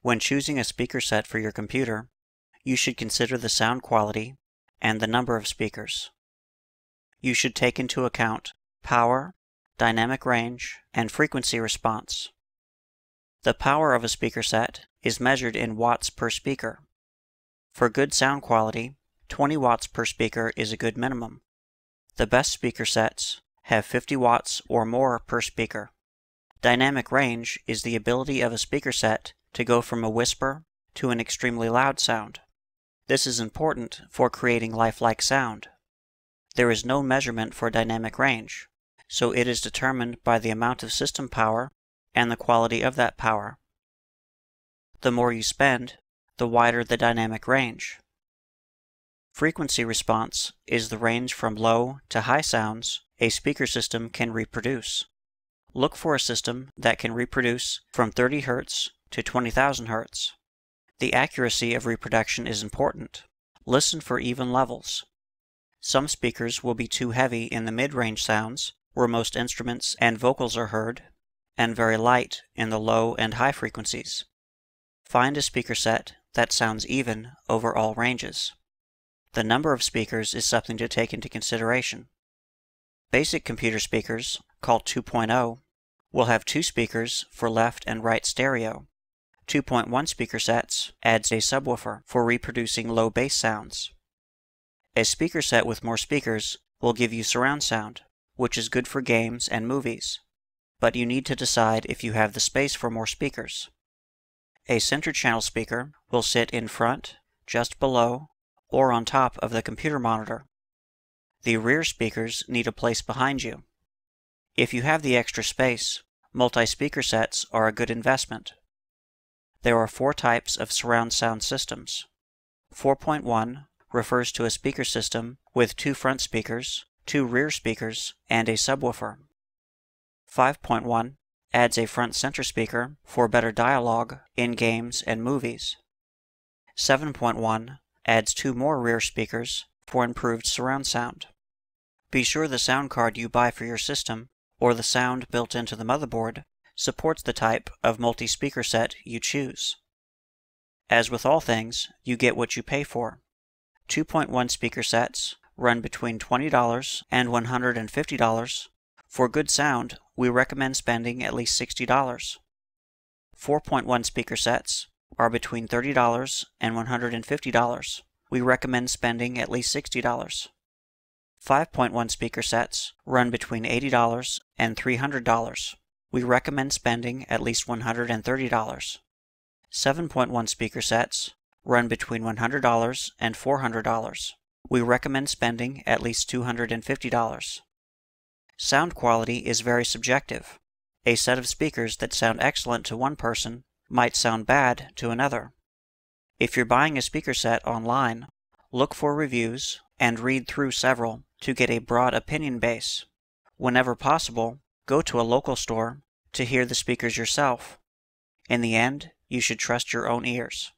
When choosing a speaker set for your computer, you should consider the sound quality and the number of speakers. You should take into account power, dynamic range, and frequency response. The power of a speaker set is measured in watts per speaker. For good sound quality, 20 watts per speaker is a good minimum. The best speaker sets have 50 watts or more per speaker. Dynamic range is the ability of a speaker set to go from a whisper to an extremely loud sound. This is important for creating lifelike sound. There is no measurement for dynamic range, so it is determined by the amount of system power and the quality of that power. The more you spend, the wider the dynamic range. Frequency response is the range from low to high sounds a speaker system can reproduce. Look for a system that can reproduce from 30 Hz to 20,000 Hz. The accuracy of reproduction is important. Listen for even levels. Some speakers will be too heavy in the mid-range sounds, where most instruments and vocals are heard, and very light in the low and high frequencies. Find a speaker set that sounds even over all ranges. The number of speakers is something to take into consideration. Basic computer speakers, called 2.0, will have 2 speakers for left and right stereo. 2.1 speaker sets adds a subwoofer for reproducing low bass sounds. A speaker set with more speakers will give you surround sound, which is good for games and movies, but you need to decide if you have the space for more speakers. A center channel speaker will sit in front, just below, or on top of the computer monitor. The rear speakers need a place behind you. If you have the extra space, multi-speaker sets are a good investment. There are 4 types of surround sound systems. 4.1 refers to a speaker system with 2 front speakers, 2 rear speakers, and a subwoofer. 5.1 adds a front center speaker for better dialogue in games and movies. 7.1 adds 2 more rear speakers for improved surround sound. Be sure the sound card you buy for your system, or the sound built into the motherboard, supports the type of multi-speaker set you choose. As with all things, you get what you pay for. 2.1 speaker sets run between $20 and $150. For good sound, we recommend spending at least $60. 4.1 speaker sets are between $30 and $150. We recommend spending at least $60. 5.1 speaker sets run between $80 and $300. We recommend spending at least $130. 7.1 speaker sets run between $100 and $400. We recommend spending at least $250. Sound quality is very subjective. A set of speakers that sound excellent to one person might sound bad to another. If you're buying a speaker set online, look for reviews and read through several to get a broad opinion base. Whenever possible, go to a local store to hear the speakers yourself. In the end, you should trust your own ears.